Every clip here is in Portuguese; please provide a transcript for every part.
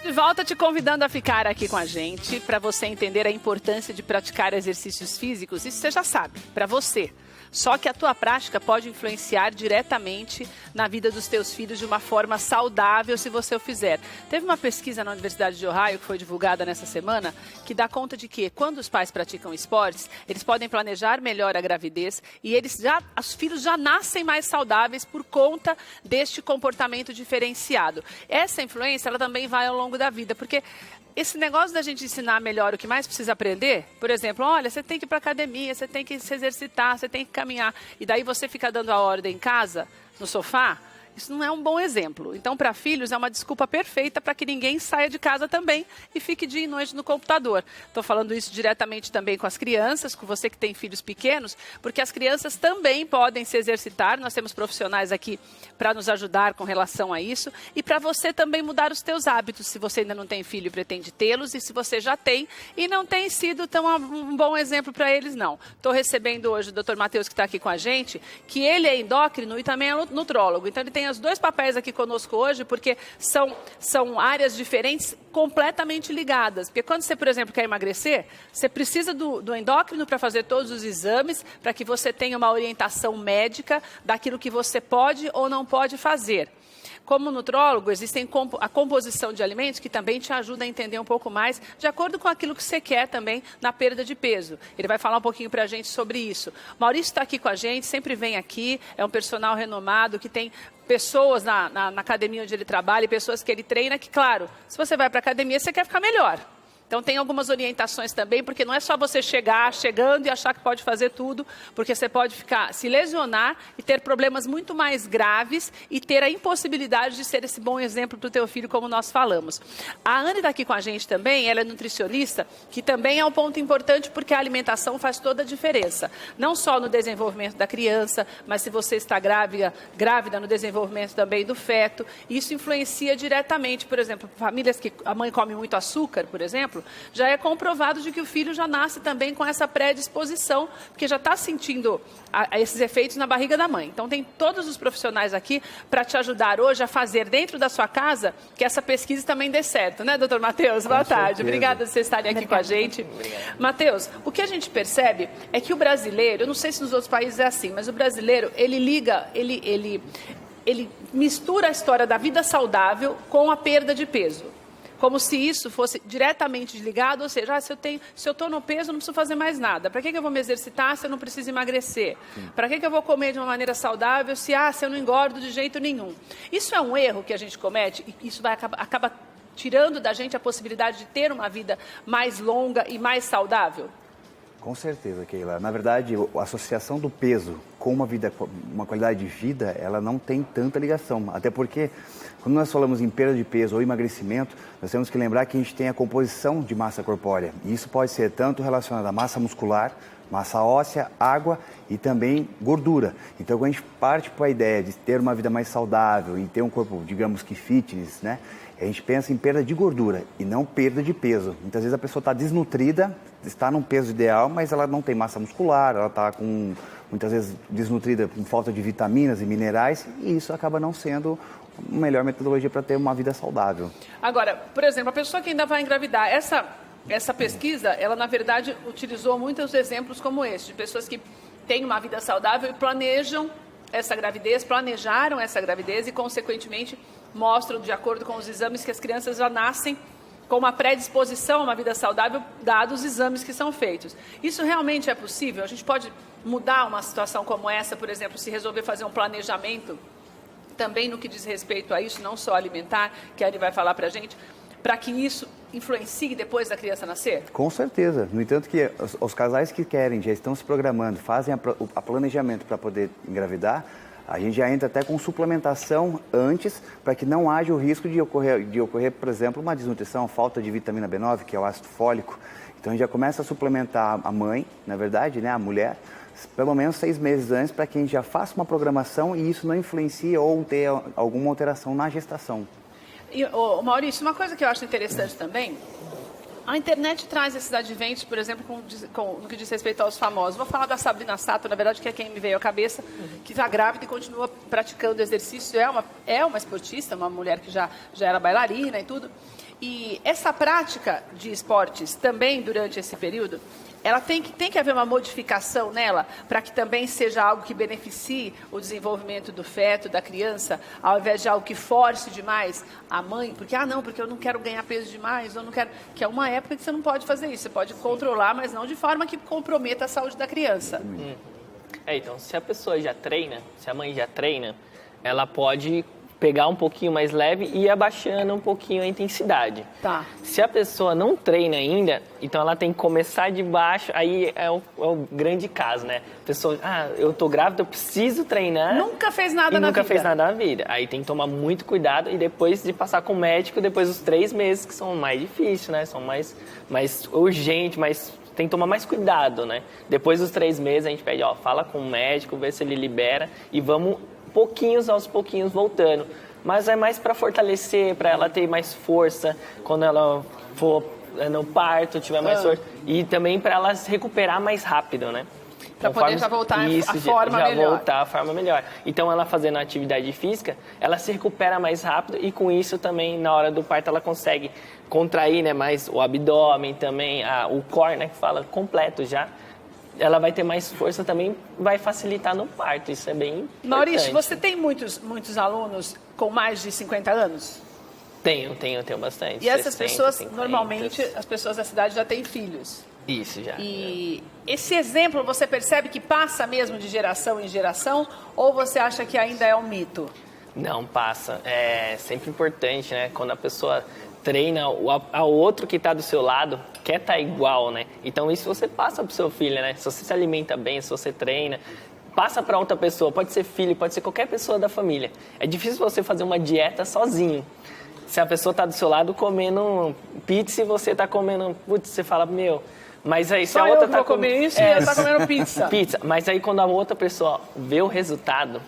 de volta te convidando a ficar aqui com a gente para você entender a importância de praticar exercícios físicos. Isso você já sabe, para você. Só que a tua prática pode influenciar diretamente na vida dos teus filhos de uma forma saudável se você o fizer. Teve uma pesquisa na Universidade de Ohio que foi divulgada nessa semana que dá conta de que quando os pais praticam esportes, eles podem planejar melhor a gravidez e os filhos já nascem mais saudáveis por conta deste comportamento diferenciado. Essa influência ela também vai ao longo da vida, porque esse negócio da gente ensinar melhor o que mais precisa aprender, por exemplo, olha, você tem que ir para academia, você tem que se exercitar, você tem que caminhar, e daí você fica dando a ordem em casa, no sofá, isso não é um bom exemplo. Então, para filhos, é uma desculpa perfeita para que ninguém saia de casa também e fique dia e noite no computador. Estou falando isso diretamente também com as crianças, com você que tem filhos pequenos, porque as crianças também podem se exercitar. Nós temos profissionais aqui para nos ajudar com relação a isso e para você também mudar os teus hábitos, se você ainda não tem filho e pretende tê-los, e se você já tem e não tem sido tão um bom exemplo para eles, não. Estou recebendo hoje o Dr. Matheus, que está aqui com a gente, que ele é endócrino e também é nutrólogo. Então, ele tem os dois papéis aqui conosco hoje, porque são áreas diferentes, completamente ligadas. Porque quando você, por exemplo, quer emagrecer, você precisa do endócrino para fazer todos os exames, para que você tenha uma orientação médica daquilo que você pode ou não pode fazer. Como nutrólogo, existem a composição de alimentos que também te ajuda a entender um pouco mais, de acordo com aquilo que você quer também na perda de peso. Ele vai falar um pouquinho para a gente sobre isso. Maurício está aqui com a gente, sempre vem aqui, é um personal renomado que tem pessoas na academia onde ele trabalha e pessoas que ele treina que, claro, se você vai para a academia, você quer ficar melhor. Então, tem algumas orientações também, porque não é só você chegando e achar que pode fazer tudo, porque você pode se lesionar e ter problemas muito mais graves e ter a impossibilidade de ser esse bom exemplo para o teu filho, como nós falamos. A Anne está aqui com a gente também, ela é nutricionista, que também é um ponto importante, porque a alimentação faz toda a diferença. Não só no desenvolvimento da criança, mas se você está grávida no desenvolvimento também do feto. Isso influencia diretamente, por exemplo, famílias que a mãe come muito açúcar, por exemplo, já é comprovado de que o filho já nasce também com essa predisposição, porque já está sentindo esses efeitos na barriga da mãe. Então, tem todos os profissionais aqui para te ajudar hoje a fazer dentro da sua casa que essa pesquisa também dê certo, né, doutor Matheus? Boa tarde. Obrigada por vocês estarem aqui com a gente. Matheus, o que a gente percebe é que o brasileiro, eu não sei se nos outros países é assim, mas o brasileiro, ele mistura a história da vida saudável com a perda de peso. Como se isso fosse diretamente ligado, ou seja, se eu estou no peso, eu não preciso fazer mais nada. Para que eu vou me exercitar se eu não preciso emagrecer? Para que eu vou comer de uma maneira saudável se eu não engordo de jeito nenhum? Isso é um erro que a gente comete e isso acaba tirando da gente a possibilidade de ter uma vida mais longa e mais saudável? Com certeza, Keila. Na verdade, a associação do peso com uma qualidade de vida, ela não tem tanta ligação. Até porque, quando nós falamos em perda de peso ou emagrecimento, nós temos que lembrar que a gente tem a composição de massa corpórea. E isso pode ser tanto relacionado à massa muscular, massa óssea, água e também gordura. Então, quando a gente parte para a ideia de ter uma vida mais saudável e ter um corpo, digamos que fitness, né? A gente pensa em perda de gordura e não perda de peso. Muitas vezes a pessoa está desnutrida, está num peso ideal, mas ela não tem massa muscular, ela está muitas vezes desnutrida com falta de vitaminas e minerais, e isso acaba não sendo a melhor metodologia para ter uma vida saudável. Agora, por exemplo, a pessoa que ainda vai engravidar, essa pesquisa, ela na verdade utilizou muitos exemplos como esse, de pessoas que têm uma vida saudável e planejaram essa gravidez e, consequentemente, mostram, de acordo com os exames, que as crianças já nascem com uma predisposição a uma vida saudável, dados os exames que são feitos. Isso realmente é possível? A gente pode mudar uma situação como essa, por exemplo, se resolver fazer um planejamento, também no que diz respeito a isso, não só alimentar, que a Anne vai falar para a gente, para que isso influencie depois da criança nascer? Com certeza. No entanto, que os casais que querem, já estão se programando, fazem a planejamento para poder engravidar, a gente já entra até com suplementação antes, para que não haja o risco de ocorrer, por exemplo, uma desnutrição, falta de vitamina B9, que é o ácido fólico. Então, a gente já começa a suplementar a mãe, na verdade, né, a mulher, pelo menos 6 meses antes, para que a gente já faça uma programação e isso não influencie ou ter alguma alteração na gestação. E, Maurício, uma coisa que eu acho interessante também, a internet traz esses adventos, por exemplo, no que diz respeito aos famosos. Vou falar da Sabrina Sato, na verdade, que é quem me veio à cabeça, que está grávida e continua praticando exercício. É uma esportista, uma mulher que já era bailarina e tudo. E essa prática de esportes também durante esse período, ela tem que haver uma modificação nela para que também seja algo que beneficie o desenvolvimento do feto, da criança, ao invés de algo que force demais a mãe, porque porque eu não quero ganhar peso demais, eu não quero, que é uma época que você não pode fazer isso, você pode controlar, mas não de forma que comprometa a saúde da criança. Então, se a pessoa já treina, se a mãe já treina, ela pode pegar um pouquinho mais leve e ir abaixando um pouquinho a intensidade. Tá. Se a pessoa não treina ainda, então ela tem que começar de baixo, aí é o grande caso, né? A pessoa, eu tô grávida, eu preciso treinar. Nunca fez nada na vida. Nunca fez nada na vida. Aí tem que tomar muito cuidado e depois de passar com o médico, depois dos 3 meses, que são mais difíceis, né? São mais urgentes, tem que tomar mais cuidado, né? Depois dos 3 meses, a gente pede, fala com o médico, vê se ele libera e vamos aos pouquinhos voltando. Mas é mais para fortalecer, para ela ter mais força quando ela for no parto, tiver mais força. E também para ela se recuperar mais rápido, né? Para poder já voltar a forma melhor. Já voltar a forma melhor. Então, ela fazendo atividade física, ela se recupera mais rápido e com isso também, na hora do parto, ela consegue contrair, né, mais o abdômen também, o core, né, que fala completo já. Ela vai ter mais força também, vai facilitar no parto, isso é bem importante. Maurício, você tem muitos alunos com mais de 50 anos? Tenho bastante. E essas pessoas, normalmente, as pessoas da cidade já têm filhos. Isso, já. E esse exemplo, você percebe que passa mesmo de geração em geração, ou você acha que ainda é um mito? Não, passa. É sempre importante, né? Quando a pessoa treina, o outro que está do seu lado quer estar igual, né? Então isso você passa para o seu filho, né? Se você se alimenta bem, se você treina, passa para outra pessoa. Pode ser filho, pode ser qualquer pessoa da família. É difícil você fazer uma dieta sozinho. Se a pessoa está do seu lado comendo pizza e você está comendo... Putz, você fala, Mas aí, se a outra tá comer isso e ela tá comendo pizza. Mas aí quando a outra pessoa vê o resultado,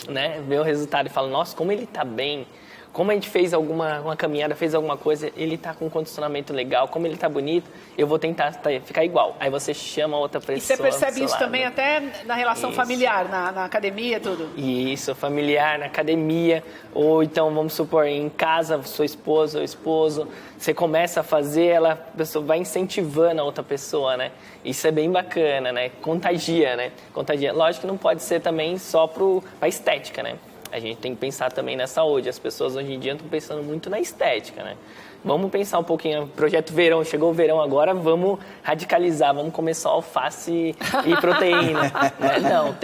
né? Vê o resultado e fala, nossa, como ele tá bem. Como a gente fez uma caminhada, fez alguma coisa, ele tá com um condicionamento legal, como ele tá bonito, eu vou tentar ficar igual. Aí você chama outra pessoa. E você percebe isso também até na relação familiar, na academia, tudo? Isso, familiar, na academia, ou então, vamos supor, em casa, sua esposa ou esposo, você começa a fazer, a pessoa vai incentivando a outra pessoa, né? Isso é bem bacana, né? Contagia, né? Contagia. Lógico que não pode ser também só pra estética, né? A gente tem que pensar também na saúde. As pessoas hoje em dia estão pensando muito na estética, né? Vamos pensar um pouquinho, projeto verão, chegou o verão agora, vamos radicalizar, vamos comer só alface e proteína. Né? Não,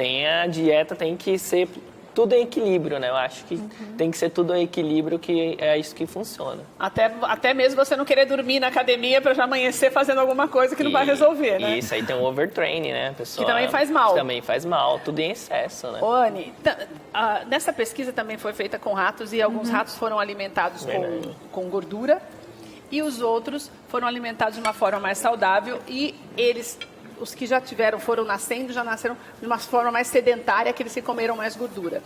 a dieta tem que ser tudo em equilíbrio, né? Eu acho que tem que ser tudo em equilíbrio, que é isso que funciona. Até mesmo você não querer dormir na academia para já amanhecer fazendo alguma coisa que não vai resolver, né? Isso, aí tem o overtraining, né? A pessoa, que também faz mal. Que também faz mal, tudo em excesso, né? Ô, Anny, nessa pesquisa também foi feita com ratos e alguns ratos foram alimentados com gordura e os outros foram alimentados de uma forma mais saudável e os que já foram nascendo, já nasceram de uma forma mais sedentária, aqueles que comeram mais gordura.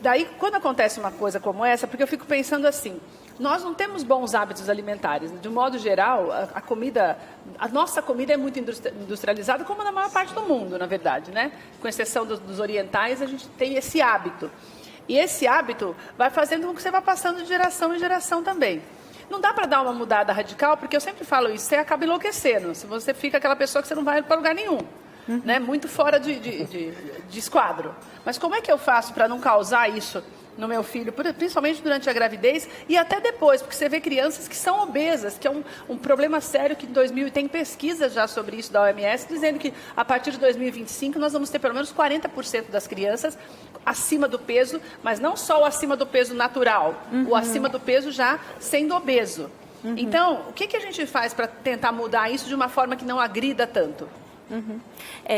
Daí, quando acontece uma coisa como essa, porque eu fico pensando assim, nós não temos bons hábitos alimentares. De um modo geral, a nossa comida é muito industrializada, como na maior parte do mundo, na verdade, né? Com exceção dos orientais, a gente tem esse hábito. E esse hábito vai fazendo com que você vá passando de geração em geração também. Não dá para dar uma mudada radical, porque eu sempre falo isso, você acaba enlouquecendo. Se você fica aquela pessoa que você não vai para lugar nenhum. Né? Muito fora de esquadro. Mas como é que eu faço para não causar isso no meu filho, principalmente durante a gravidez e até depois? Porque você vê crianças que são obesas, que é um problema sério que em 2000, tem pesquisas já sobre isso da OMS, dizendo que a partir de 2025 nós vamos ter pelo menos 40% das crianças acima do peso, mas não só o acima do peso natural, o acima do peso já sendo obeso. Então, o que a gente faz para tentar mudar isso de uma forma que não agrida tanto?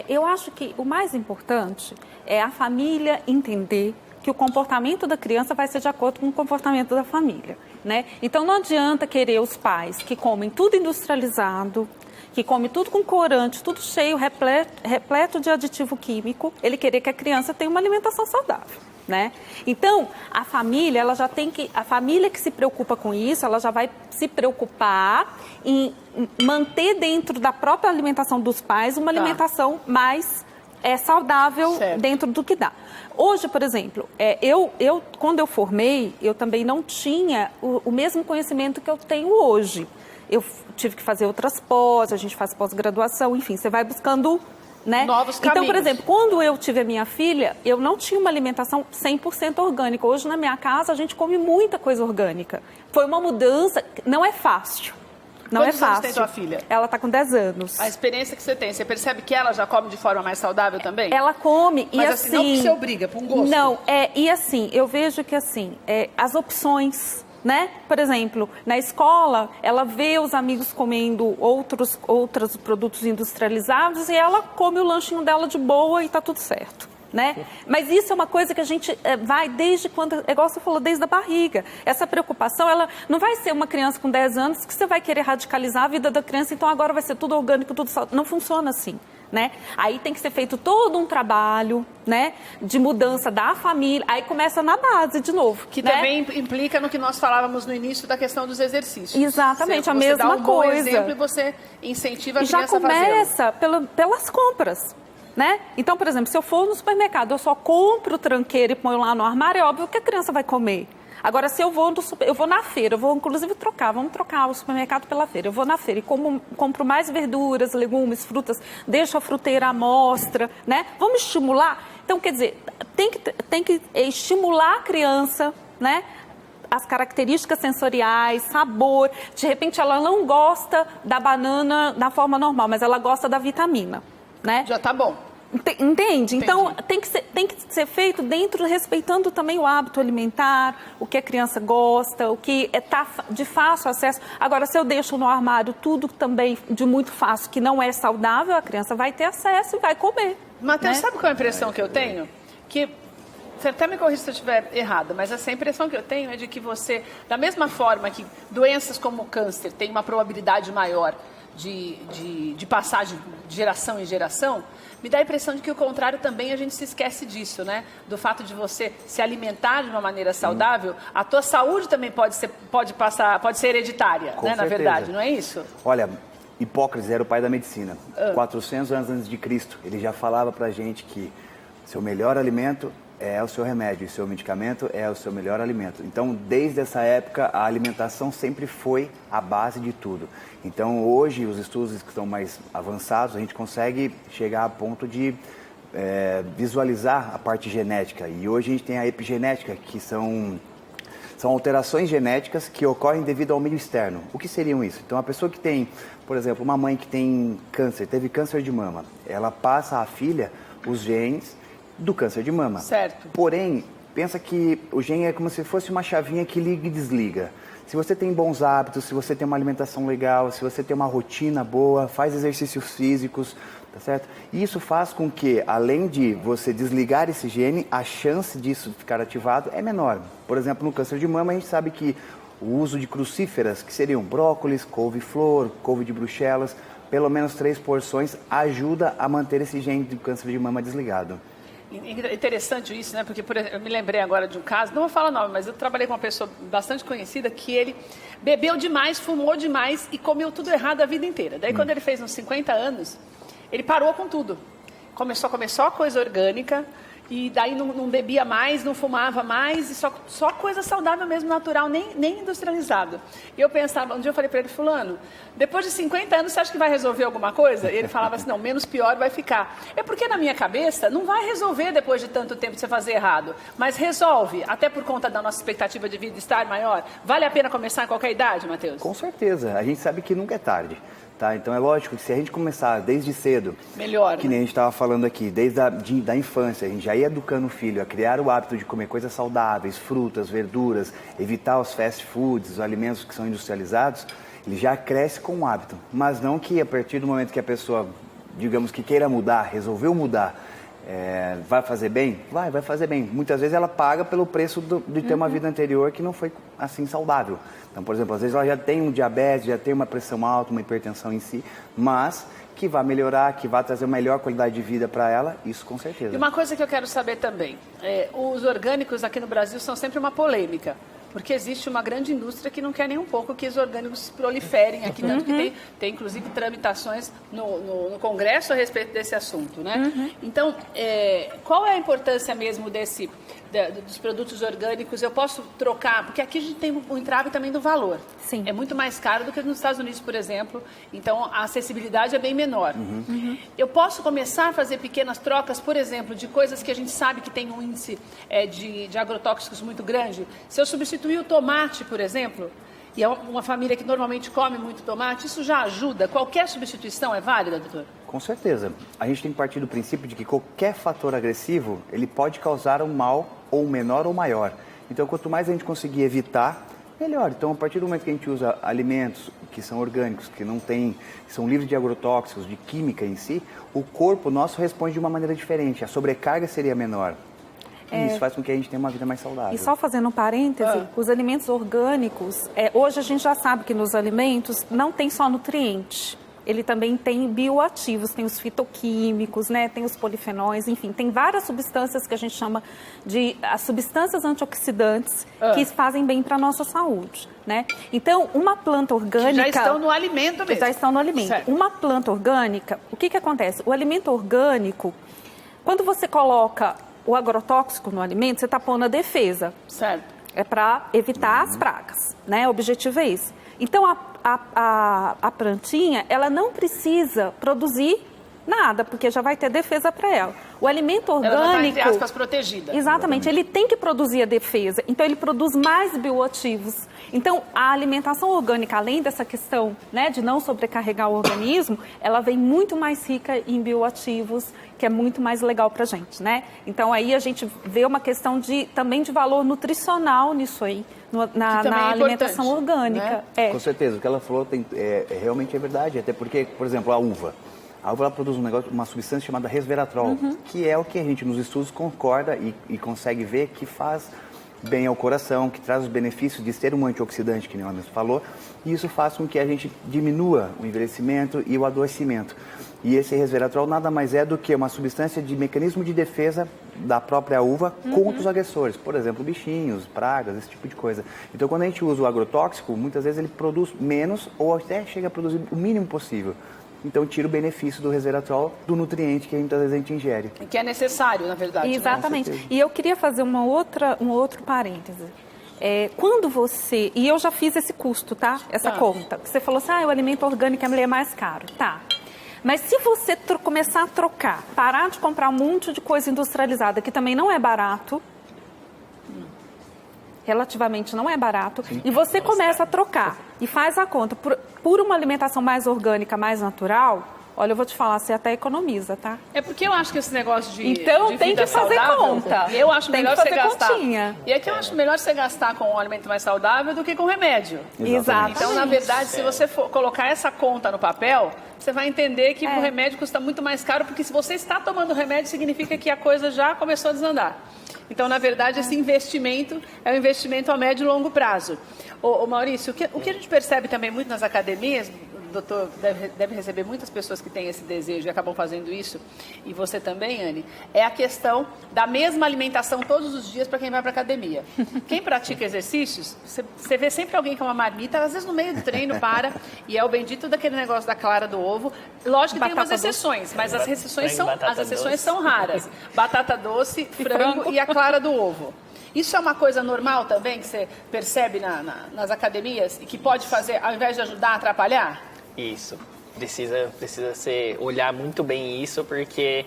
Eu acho que o mais importante é a família entender que o comportamento da criança vai ser de acordo com o comportamento da família, né? Então não adianta querer os pais que comem tudo industrializado, que comem tudo com corante, tudo cheio, repleto de aditivo químico, ele querer que a criança tenha uma alimentação saudável, né? Então, a família que se preocupa com isso, ela já vai se preocupar em manter dentro da própria alimentação dos pais uma alimentação mais é saudável Certo. dentro do que dá. Hoje, por exemplo, quando eu formei, eu também não tinha o mesmo conhecimento que eu tenho hoje. Eu tive que fazer outras pós, a gente faz pós-graduação, enfim, você vai buscando, né? Novos Então, por caminhos. exemplo, quando eu tive a minha filha, eu não tinha uma alimentação 100% orgânica. Hoje, na minha casa, a gente come muita coisa orgânica. Foi uma mudança, não é fácil. Não Quantos é anos fácil. tem tua filha? Ela está com 10 anos. A experiência que você tem, você percebe que ela já come de forma mais saudável também? Ela come Mas e assim, não que você obriga, por um gosto. Não, e assim, eu vejo que assim, as opções, né? Por exemplo, na escola, ela vê os amigos comendo outros produtos industrializados e ela come o lanchinho dela de boa e tá tudo certo. Né? Mas isso é uma coisa que a gente vai desde quando, igual você falou, desde a barriga. Essa preocupação, ela não vai ser uma criança com 10 anos que você vai querer radicalizar a vida da criança, então agora vai ser tudo orgânico, tudo saudável. Não funciona assim. Né? Aí tem que ser feito todo um trabalho, né, de mudança da família, aí começa na base de novo. Que né? também implica no que nós falávamos no início da questão dos exercícios. Exatamente, a você mesma dá um bom coisa. exemplo e você incentiva a E já criança a fazê-lo. começa pelas compras. Né? Então, por exemplo, se eu for no supermercado, eu só compro o tranqueiro e ponho lá no armário, é óbvio que a criança vai comer. Agora, se eu vou na feira, eu vou inclusive vamos trocar o supermercado pela feira. Eu vou na feira e compro mais verduras, legumes, frutas, deixo a fruteira à mostra, né? Vamos estimular? Então, quer dizer, tem que estimular a criança, né? As características sensoriais, sabor. De repente, ela não gosta da banana da forma normal, mas ela gosta da vitamina, né? Já tá bom. Entende? Então, tem que ser feito respeitando também o hábito alimentar, o que a criança gosta, o que está de fácil acesso. Agora, se eu deixo no armário tudo também de muito fácil, que não é saudável, a criança vai ter acesso e vai comer. Matheus, né? sabe qual é a impressão que eu tenho? Que, você até me corrija se eu estiver errada, mas essa impressão que eu tenho é de que você, da mesma forma que doenças como o câncer têm uma probabilidade maior de passagem de geração em geração, me dá a impressão de que o contrário também a gente se esquece disso, né? Do fato de você se alimentar de uma maneira saudável, a tua saúde também pode ser hereditária, Com né? Na certeza. verdade, não é isso? Olha, Hipócrates era o pai da medicina. 400 anos antes de Cristo, ele já falava pra gente que seu melhor alimento é o seu remédio, e seu medicamento é o seu melhor alimento. Então, desde essa época, a alimentação sempre foi a base de tudo. Então, hoje, os estudos que estão mais avançados, a gente consegue chegar a ponto de visualizar a parte genética. E hoje a gente tem a epigenética, que são alterações genéticas que ocorrem devido ao meio externo. O que seriam isso? Então, a pessoa que tem, por exemplo, uma mãe que tem câncer, teve câncer de mama, ela passa à filha os genes do câncer de mama. Certo. Porém, pensa que o gene é como se fosse uma chavinha que liga e desliga. Se você tem bons hábitos, se você tem uma alimentação legal, se você tem uma rotina boa, faz exercícios físicos, tá certo? Isso faz com que, além de você desligar esse gene, a chance disso ficar ativado é menor. Por exemplo, no câncer de mama, a gente sabe que o uso de crucíferas, que seriam brócolis, couve-flor, couve de Bruxelas, pelo menos 3 porções, ajuda a manter esse gene do câncer de mama desligado. Interessante isso, né? Porque, por exemplo, eu me lembrei agora de um caso, não vou falar nome, mas eu trabalhei com uma pessoa bastante conhecida que ele bebeu demais, fumou demais e comeu tudo errado a vida inteira. Daí, quando ele fez uns 50 anos, ele parou com tudo. Começou a coisa orgânica e daí não bebia mais, não fumava mais, e só coisa saudável mesmo, natural, nem industrializado. E eu pensava, um dia eu falei para ele, fulano, depois de 50 anos você acha que vai resolver alguma coisa? E ele falava assim, não, menos pior vai ficar. É porque na minha cabeça não vai resolver depois de tanto tempo de você fazer errado, mas resolve, até por conta da nossa expectativa de vida estar maior. Vale a pena começar em qualquer idade, Matheus? Com certeza, a gente sabe que nunca é tarde. Tá? Então é lógico que se a gente começar desde cedo, melhor, que nem a gente estava falando aqui, desde da infância, a gente já ia educando o filho a criar o hábito de comer coisas saudáveis, frutas, verduras, evitar os fast foods, os alimentos que são industrializados, ele já cresce com o hábito. Mas não que a partir do momento que a pessoa, digamos que queira mudar, resolveu mudar, vai fazer bem? Vai fazer bem. Muitas vezes ela paga pelo preço de ter uma vida anterior que não foi assim saudável. Então, por exemplo, às vezes ela já tem um diabetes, já tem uma pressão alta, uma hipertensão em si, mas que vai melhorar, que vai trazer uma melhor qualidade de vida para ela, isso com certeza. E uma coisa que eu quero saber também, os orgânicos aqui no Brasil são sempre uma polêmica. Porque existe uma grande indústria que não quer nem um pouco que os orgânicos proliferem aqui, tanto que tem inclusive tramitações no Congresso a respeito desse assunto, né? Então, qual é a importância mesmo dos produtos orgânicos? Eu posso trocar, porque aqui a gente tem um entrave também do valor. Sim. É muito mais caro do que nos Estados Unidos, por exemplo, então a acessibilidade é bem menor. Eu posso começar a fazer pequenas trocas, por exemplo, de coisas que a gente sabe que tem um índice de agrotóxicos muito grande. Se eu substituir o tomate, por exemplo, e é uma família que normalmente come muito tomate, isso já ajuda? Qualquer substituição é válida, doutor? Com certeza. A gente tem que partir do princípio de que qualquer fator agressivo, ele pode causar um mal ou menor ou maior. Então, quanto mais a gente conseguir evitar, melhor. Então, a partir do momento que a gente usa alimentos que são orgânicos, que são livres de agrotóxicos, de química em si, o corpo nosso responde de uma maneira diferente. A sobrecarga seria menor. E isso faz com que a gente tenha uma vida mais saudável. E só fazendo um parêntese, os alimentos orgânicos, hoje a gente já sabe que nos alimentos não tem só nutriente. Ele também tem bioativos, tem os fitoquímicos, né, tem os polifenóis, enfim, tem várias substâncias que a gente chama de as substâncias antioxidantes que fazem bem para a nossa saúde, né? Então, uma planta orgânica... Que já estão no alimento mesmo. Já estão no alimento. Certo. Uma planta orgânica, o que acontece? O alimento orgânico, quando você coloca o agrotóxico no alimento, você está pondo a defesa. Certo. É para evitar as pragas, né? O objetivo é esse. Então, a plantinha, ela não precisa produzir nada, porque já vai ter defesa para ela. O alimento orgânico... Ela já está, entre aspas, protegida. Exatamente, ele tem que produzir a defesa, então ele produz mais bioativos. Então, a alimentação orgânica, além dessa questão, né, de não sobrecarregar o organismo, ela vem muito mais rica em bioativos, que é muito mais legal para a gente, né? Então, aí a gente vê uma questão também de valor nutricional nisso aí, na alimentação orgânica. Né? Com certeza, o que ela falou realmente é verdade, até porque, por exemplo, a uva. A uva ela produz uma substância chamada resveratrol, que é o que a gente nos estudos concorda e consegue ver que faz bem ao coração, que traz os benefícios de ser um antioxidante, que nem o Anderson falou, e isso faz com que a gente diminua o envelhecimento e o adoecimento. E esse resveratrol nada mais é do que uma substância de mecanismo de defesa da própria uva contra os agressores, por exemplo, bichinhos, pragas, esse tipo de coisa. Então, quando a gente usa o agrotóxico, muitas vezes ele produz menos ou até chega a produzir o mínimo possível. Então, tira o benefício do resveratrol, do nutriente que muitas vezes a gente ingere. Que é necessário, na verdade. Exatamente. Né? E eu queria fazer um outro parêntese. Quando você... E eu já fiz esse custo, tá? Essa conta. Você falou assim, o alimento orgânico é mais caro. Tá. Mas se você começar a trocar, parar de comprar um monte de coisa industrializada, que também não é barato, relativamente não é barato, e você começa a trocar e faz a conta por uma alimentação mais orgânica, mais natural, olha, eu vou te falar, você até economiza, tá? É porque eu acho que esse negócio de então de tem vida que fazer saudável, conta. Eu acho tem melhor que fazer você gastar. Continha. E é que eu acho melhor você gastar com um alimento mais saudável do que com remédio. Exato. Então, na verdade, se você for colocar essa conta no papel, você vai entender que o remédio custa muito mais caro, porque se você está tomando remédio, significa que a coisa já começou a desandar. Então, na verdade, esse investimento é um investimento a médio e longo prazo. Ô Maurício, o que a gente percebe também muito nas academias, o doutor deve receber muitas pessoas que têm esse desejo e acabam fazendo isso, e você também, Anne, é a questão da mesma alimentação todos os dias para quem vai para a academia. Quem pratica exercícios, você vê sempre alguém com uma marmita, às vezes no meio do treino para, e é o bendito daquele negócio da clara do ovo. Lógico que tem umas exceções, mas as exceções são raras. Batata doce, frango e a clara do ovo. Isso é uma coisa normal também, que você percebe nas academias e que pode fazer, ao invés de ajudar, atrapalhar? Isso. Precisa olhar muito bem isso, porque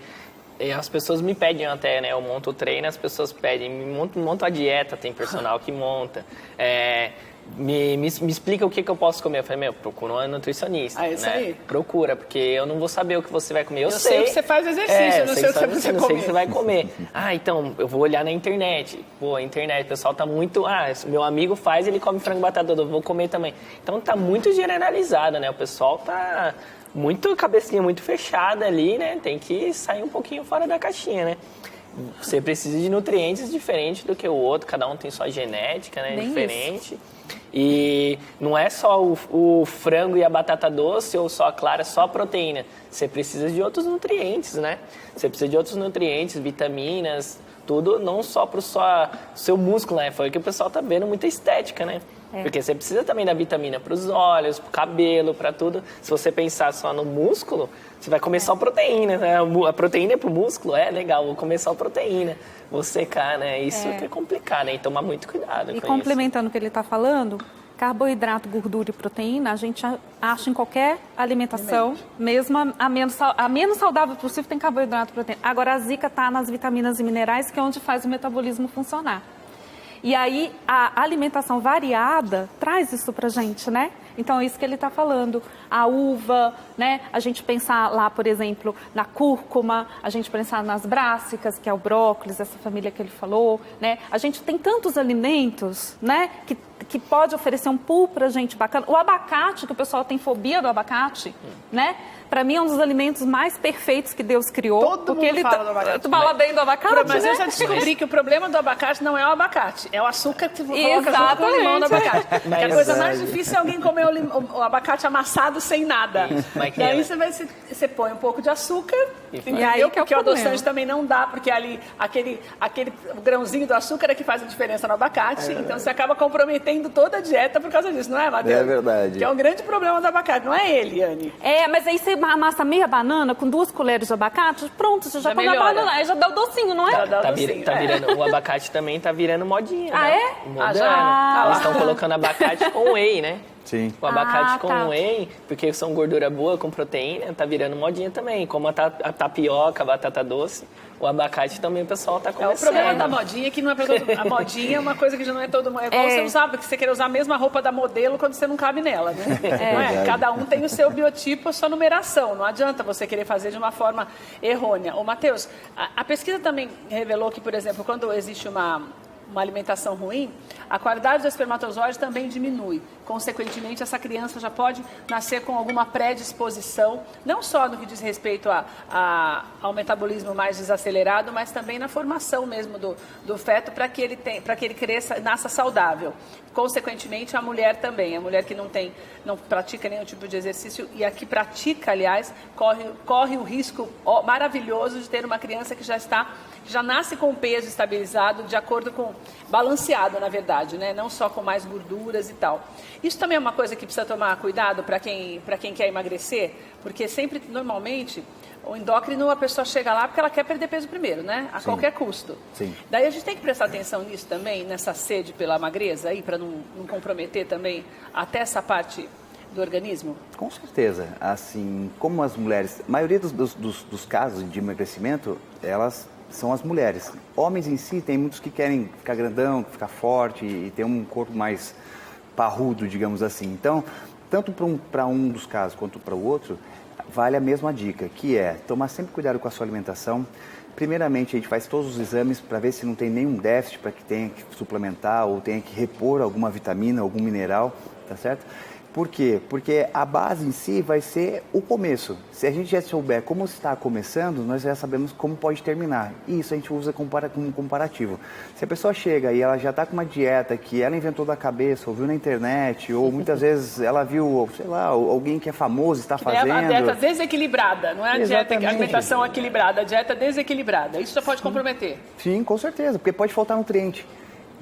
as pessoas me pedem até, né? Eu monto o treino, as pessoas pedem, monto a dieta, tem personal que monta. Me explica o que eu posso comer. Eu falei, procura uma nutricionista. Isso né? aí. Procura, porque eu não vou saber o que você vai comer. Eu sei o que você faz exercício, eu não sei o que você precisa comer. Não sei o que você vai comer. Então, eu vou olhar na internet. Pô, a internet, o pessoal tá muito... meu amigo faz, ele come frango batata, eu vou comer também. Então, tá muito generalizado, né? O pessoal tá muito, cabecinha muito fechada ali, né? Tem que sair um pouquinho fora da caixinha, né? Você precisa de nutrientes diferentes do que o outro, cada um tem sua genética, né? Diferente. E não é só o frango e a batata doce ou só a clara, só a proteína. Você precisa de outros nutrientes, né? Você precisa de outros nutrientes, vitaminas, tudo não só para o seu músculo, né? Foi que o pessoal tá vendo muita estética, né? Porque você precisa também da vitamina para os olhos, para o cabelo, para tudo. Se você pensar só no músculo, você vai comer só proteína, né? A proteína é para o músculo, legal, vou comer só proteína, vou secar, né? Isso que é complicado, né? E tomar muito cuidado E com complementando o que ele está falando, carboidrato, gordura e proteína, a gente acha em qualquer alimentação, mesmo a menos saudável possível tem carboidrato e proteína. Agora, a zica está nas vitaminas e minerais, que é onde faz o metabolismo funcionar. E aí, a alimentação variada traz isso pra gente, né? Então, é isso que ele está falando. A uva, né? A gente pensar lá, por exemplo, na cúrcuma, a gente pensar nas brássicas, que é o brócolis, essa família que ele falou, né? A gente tem tantos alimentos, né? Que pode oferecer um pool pra gente bacana. O abacate, que o pessoal tem fobia do abacate, né? Para mim é um dos alimentos mais perfeitos que Deus criou. Todo mundo fala do abacate. Tu fala bem do abacate, mas né? eu já descobri que o problema do abacate não é o abacate, é o açúcar que você coloca junto com o limão do abacate. Porque a coisa mais difícil é alguém comer o abacate amassado sem nada. Daí você põe um pouco de açúcar, e aí que é o porque o problema. adoçante também não dá, porque ali aquele grãozinho do açúcar é que faz a diferença no abacate. Então você acaba comprometendo toda a dieta por causa disso, não é, Matheus? É verdade. Que é um grande problema do abacate, não é ele, Anne. Mas aí você amassa meia banana com 2 colheres de abacate, pronto, você já come a melhora. banana, aí já dá o docinho, não é? Já dá o Tá docinho, virando, o abacate também tá virando modinha, Ah, né? é? Moderno. já é. Eles estão colocando abacate com whey, né? Sim. O abacate com tá. whey, porque são gordura boa, com proteína, tá virando modinha também. Como a tapioca, a batata doce, o abacate também o pessoal tá O começando. problema da modinha é que não é pra todo mundo. A modinha é uma coisa que já não é todo mundo. É igual você usar, porque você quer usar a mesma roupa da modelo quando você não cabe nela, né? Não é? Cada um tem o seu biotipo, a sua numeração. Não adianta você querer fazer de uma forma errônea. Ô, Matheus, a pesquisa também revelou que, por exemplo, quando existe uma alimentação ruim, a qualidade do espermatozoide também diminui. Consequentemente, essa criança já pode nascer com alguma predisposição, não só no que diz respeito ao metabolismo mais desacelerado, mas também na formação mesmo do feto para que ele cresça, nasça saudável. Consequentemente, a mulher também. A mulher que não pratica nenhum tipo de exercício e a que pratica, aliás, corre o risco maravilhoso de ter uma criança que já nasce com o peso estabilizado, de acordo com balanceado, na verdade, né? Não só com mais gorduras e tal. Isso também é uma coisa que precisa tomar cuidado para quem quer emagrecer, porque sempre, normalmente, o endócrino, a pessoa chega lá porque ela quer perder peso primeiro, né? A qualquer custo. Sim. Daí a gente tem que prestar atenção nisso também, nessa sede pela magreza aí, para não comprometer também até essa parte do organismo? Com certeza. Assim, como as mulheres, a maioria dos casos de emagrecimento, elas são as mulheres. Homens em si, tem muitos que querem ficar grandão, ficar forte e ter um corpo mais parrudo, digamos assim. Então, tanto para um dos casos quanto para o outro, vale a mesma dica, que é tomar sempre cuidado com a sua alimentação. Primeiramente, a gente faz todos os exames para ver se não tem nenhum déficit, para que tenha que suplementar ou tenha que repor alguma vitamina, algum mineral, tá certo? Por quê? Porque a base em si vai ser o começo. Se a gente já souber como está começando, nós já sabemos como pode terminar. E isso a gente usa como comparativo. Se a pessoa chega e ela já está com uma dieta que ela inventou da cabeça, ou viu na internet, ou muitas vezes ela viu, sei lá, alguém que é famoso está fazendo. É a dieta desequilibrada, não é a Exatamente. a alimentação equilibrada, a dieta desequilibrada. Isso já pode comprometer. Sim, com certeza, porque pode faltar nutriente.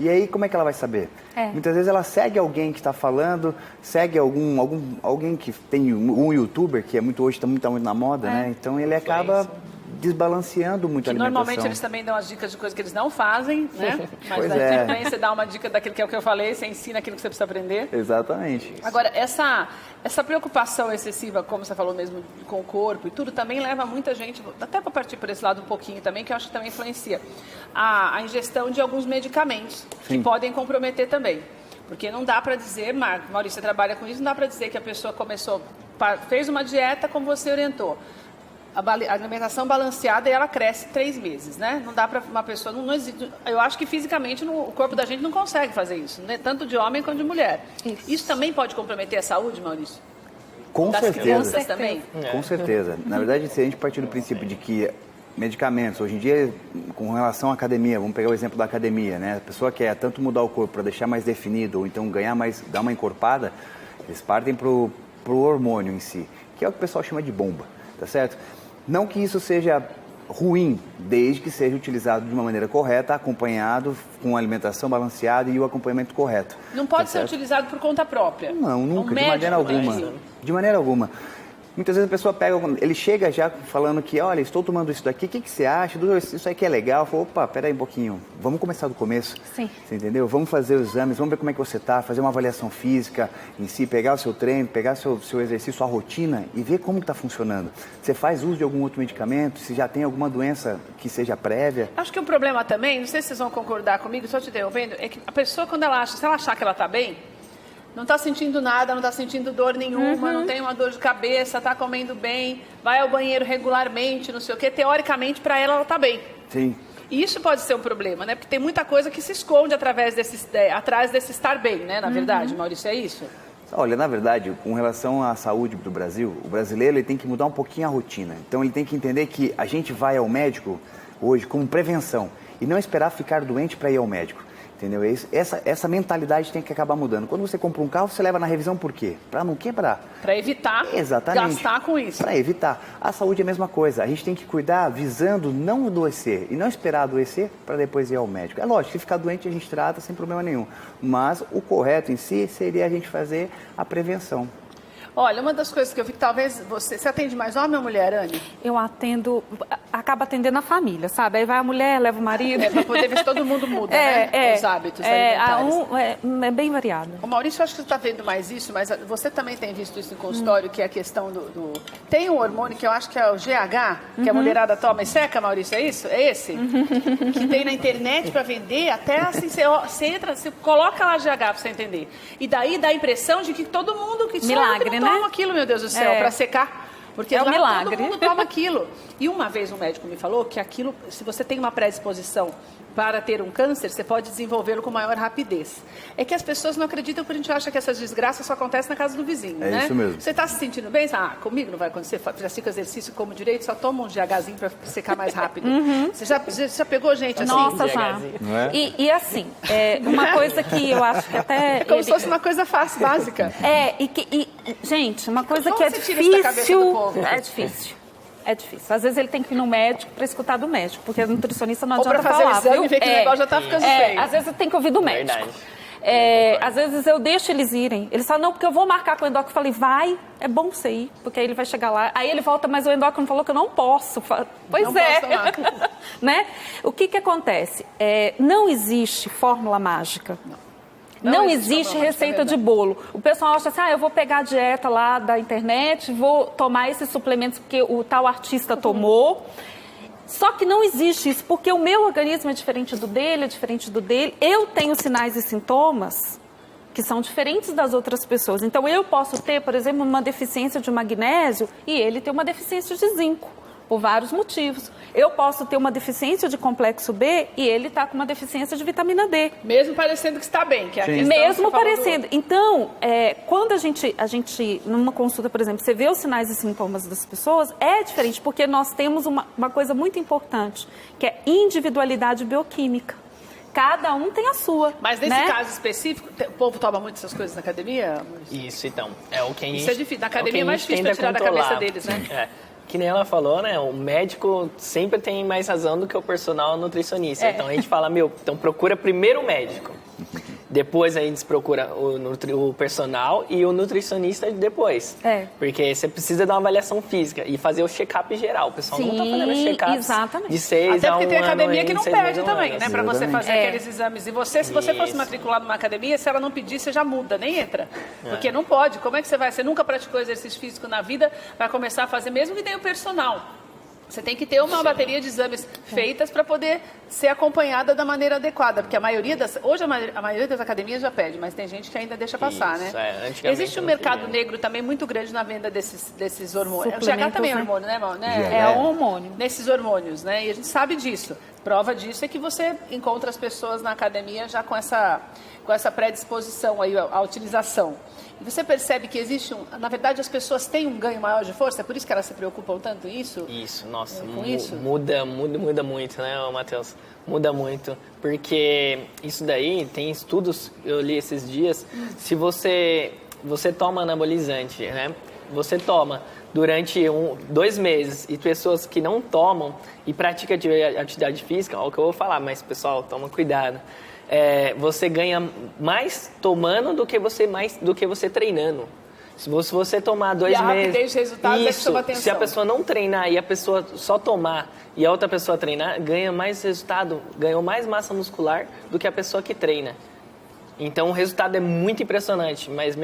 E aí, como é que ela vai saber? Muitas vezes ela segue alguém que está falando, segue alguém que tem um youtuber, que hoje está muito na moda, né? Então ele acaba desbalanceando muito a alimentação. Normalmente eles também dão as dicas de coisas que eles não fazem, né? Mas Pois também você dá uma dica daquilo que é o que eu falei, você ensina aquilo que você precisa aprender. Exatamente. Agora, essa preocupação excessiva, como você falou mesmo, com o corpo e tudo, também leva muita gente, até para partir por esse lado um pouquinho também, que eu acho que também influencia, a ingestão de alguns medicamentos que podem comprometer também. Porque não dá para dizer, Maurício, você trabalha com isso, não dá para dizer que a pessoa fez uma dieta como você orientou. A alimentação balanceada e ela cresce 3 meses, né? Não dá para uma pessoa... Não existe, eu acho que fisicamente o corpo da gente não consegue fazer isso, né? Tanto de homem quanto de mulher. Isso também pode comprometer a saúde, Maurício? Com Das certeza. crianças também? Com certeza. Na verdade, se a gente partir do princípio de que medicamentos, hoje em dia, com relação à academia, vamos pegar o exemplo da academia, né? A pessoa quer tanto mudar o corpo para deixar mais definido ou então ganhar mais, dar uma encorpada, eles partem pro hormônio em si, que é o que o pessoal chama de bomba, tá certo? Não que isso seja ruim, desde que seja utilizado de uma maneira correta, acompanhado com alimentação balanceada e o acompanhamento correto. Não pode ser utilizado por conta própria? Não, nunca, de maneira alguma. Isso. De maneira alguma. Muitas vezes a pessoa pega, ele chega já falando que, olha, estou tomando isso daqui, o que você acha? Isso aqui é legal. Eu falo, opa, peraí um pouquinho, vamos começar do começo. Sim. Você entendeu? Vamos fazer os exames, vamos ver como é que você está, fazer uma avaliação física em si, pegar o seu treino, pegar seu exercício, sua rotina e ver como está funcionando. Você faz uso de algum outro medicamento, se já tem alguma doença que seja prévia. Acho que um problema também, não sei se vocês vão concordar comigo, só te interrompendo, é que a pessoa, quando se ela achar que ela está bem, não está sentindo nada, não está sentindo dor nenhuma, não tem uma dor de cabeça, está comendo bem, vai ao banheiro regularmente, não sei o quê. Teoricamente, para ela está bem. Sim. E isso pode ser um problema, né? Porque tem muita coisa que se esconde atrás desse estar bem, né? Na verdade, Maurício, é isso? Olha, na verdade, com relação à saúde do Brasil, o brasileiro ele tem que mudar um pouquinho a rotina. Então, ele tem que entender que a gente vai ao médico hoje como prevenção e não esperar ficar doente para ir ao médico. Entendeu? Essa mentalidade tem que acabar mudando. Quando você compra um carro, você leva na revisão por quê? Para não quebrar. Para evitar gastar com isso. Para evitar. A saúde é a mesma coisa. A gente tem que cuidar visando não adoecer e não esperar adoecer para depois ir ao médico. É lógico, se ficar doente a gente trata sem problema nenhum. Mas o correto em si seria a gente fazer a prevenção. Olha, uma das coisas que eu vi que talvez você atende mais homem ou mulher, Anne? Eu acabo atendendo a família, sabe? Aí vai a mulher, leva o marido. Para poder ver se todo mundo muda, né? Os hábitos alimentares. É bem variado. O Maurício, eu acho que você está vendo mais isso, mas você também tem visto isso no consultório, que é a questão Tem um hormônio que eu acho que é o GH, que a mulherada toma e seca, Maurício, é isso? É esse? Que tem na internet para vender, até assim, você entra, você coloca lá GH para você entender. E daí dá a impressão de que todo mundo que milagre, toma aquilo, meu Deus do céu, para secar. Porque é um milagre. Todo mundo toma aquilo. E uma vez um médico me falou que aquilo, se você tem uma predisposição para ter um câncer, você pode desenvolvê-lo com maior rapidez. É que as pessoas não acreditam porque a gente acha que essas desgraças só acontecem na casa do vizinho, né? É isso mesmo. Você está se sentindo bem? Comigo não vai acontecer. Já fica exercício como direito, só toma um GHzinho para secar mais rápido. Você já pegou gente assim? Nossa, já. Não é? E assim, uma coisa que eu acho que até... Como se fosse uma coisa fácil, básica. Gente, uma coisa Como que é você tira isso da cabeça do difícil... povo? É difícil. É difícil. Às vezes ele tem que ir no médico para escutar do médico, porque o nutricionista não adianta falar. Ou para fazer o exame e ver que o negócio já está ficando feio. Às vezes tem que ouvir do médico. Às vezes eu deixo eles irem. Eles falam, não, porque eu vou marcar com o endócrino. Eu falei, vai, é bom você ir, porque aí ele vai chegar lá. Aí ele volta, mas o endócrino falou que eu não posso. Pois não é. Posso Né? O que acontece? Não existe fórmula mágica. Não existe receita de bolo. O pessoal acha assim, eu vou pegar a dieta lá da internet, vou tomar esses suplementos porque o tal artista tomou. Só que não existe isso, porque o meu organismo é diferente do dele. Eu tenho sinais e sintomas que são diferentes das outras pessoas. Então, eu posso ter, por exemplo, uma deficiência de magnésio e ele tem uma deficiência de zinco, por vários motivos. Eu posso ter uma deficiência de complexo B e ele está com uma deficiência de vitamina D. Mesmo parecendo que está bem, que é a questão. Mesmo parecendo. Então, quando a gente, numa consulta, por exemplo, você vê os sinais e sintomas das pessoas, é diferente, porque nós temos uma coisa muito importante, que é individualidade bioquímica. Cada um tem a sua. Mas nesse caso específico, o povo toma muito essas coisas na academia? Isso, então. É o que a gente, isso é difícil. Na academia é mais difícil para tirar da cabeça deles, né? Que nem ela falou, né? O médico sempre tem mais razão do que o personal nutricionista. Então a gente fala, então procura primeiro o médico. Depois a gente procura o personal e o nutricionista depois. Porque você precisa dar uma avaliação física e fazer o check-up geral. O pessoal não está fazendo check-up de 6 a 1 ano. Até porque tem academia que não pede também, né? Para você fazer aqueles exames. E você, se você fosse matriculado numa academia, se ela não pedir, você já muda, nem entra. Porque não pode. Como é que você vai? Você nunca praticou exercício físico na vida, vai começar a fazer, mesmo que tenha o personal. Você tem que ter uma bateria de exames feitas para poder ser acompanhada da maneira adequada, porque hoje a maioria das academias já pede, mas tem gente que ainda deixa passar, né? Existe um mercado negro também muito grande na venda desses hormônios. O GH também é hormônio, né, irmão? É um hormônio. Nesses hormônios, né? E a gente sabe disso. Prova disso é que você encontra as pessoas na academia já com essa predisposição aí à utilização. E você percebe que existe na verdade, as pessoas têm um ganho maior de força, é por isso que elas se preocupam tanto com isso? Isso, nossa, com isso? Muda muito, né, Matheus? Muda muito, porque isso daí, tem estudos, eu li esses dias, se você toma anabolizante, né? você toma durante 2 meses e pessoas que não tomam e praticam atividade física, é o que eu vou falar, mas pessoal, toma cuidado. Você ganha mais tomando do que você treinando. Se você tomar 2 meses... E a rapidez de resultados é que chama atenção. Se a pessoa não treinar e a pessoa só tomar e a outra pessoa treinar, ganha mais resultado, ganhou mais massa muscular do que a pessoa que treina. Então o resultado é muito impressionante, mas,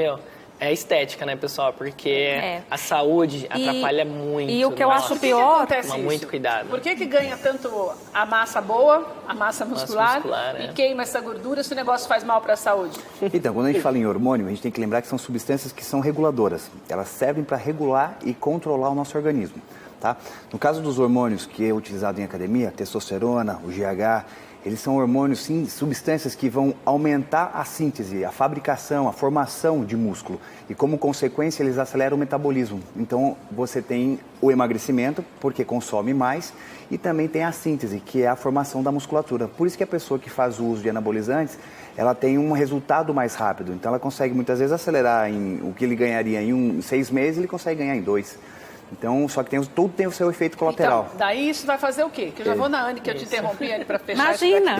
é estética, né, pessoal? Porque a saúde atrapalha muito. E o que eu acho pior... Toma muito cuidado. Por que ganha tanto a massa boa, a massa muscular e queima essa gordura se o negócio faz mal para a saúde? Então, quando a gente fala em hormônio, a gente tem que lembrar que são substâncias que são reguladoras. Elas servem para regular e controlar o nosso organismo. Tá? No caso dos hormônios que é utilizado em academia, testosterona, o GH, eles são hormônios, sim, substâncias que vão aumentar a síntese, a fabricação, a formação de músculo. E como consequência, eles aceleram o metabolismo. Então, você tem o emagrecimento, porque consome mais, e também tem a síntese, que é a formação da musculatura. Por isso que a pessoa que faz o uso de anabolizantes, ela tem um resultado mais rápido. Então, ela consegue muitas vezes acelerar o que ele ganharia em 6 meses, ele consegue ganhar em 2. Então, só que tudo tem o seu efeito colateral. Então, daí isso vai fazer o quê? Que eu já vou na Anne, que eu te interrompi, Anne, para fechar. Imagina.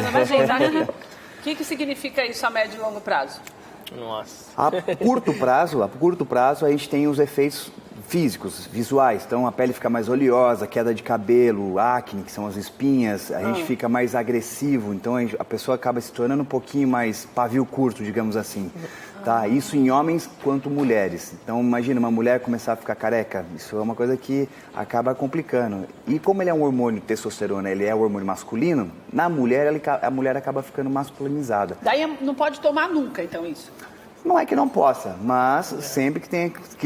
O que significa isso a médio e longo prazo? Nossa. A curto prazo, a gente tem os efeitos físicos, visuais. Então, a pele fica mais oleosa, queda de cabelo, acne, que são as espinhas. A gente fica mais agressivo. Então, a pessoa acaba se tornando um pouquinho mais pavio curto, digamos assim. Tá? Isso em homens quanto mulheres. Então, imagina uma mulher começar a ficar careca. Isso é uma coisa que acaba complicando. E como ele é um hormônio testosterona, ele é um hormônio masculino, na mulher, a mulher acaba ficando masculinizada. Daí não pode tomar nunca, então, isso? Não é que não possa, mas sempre que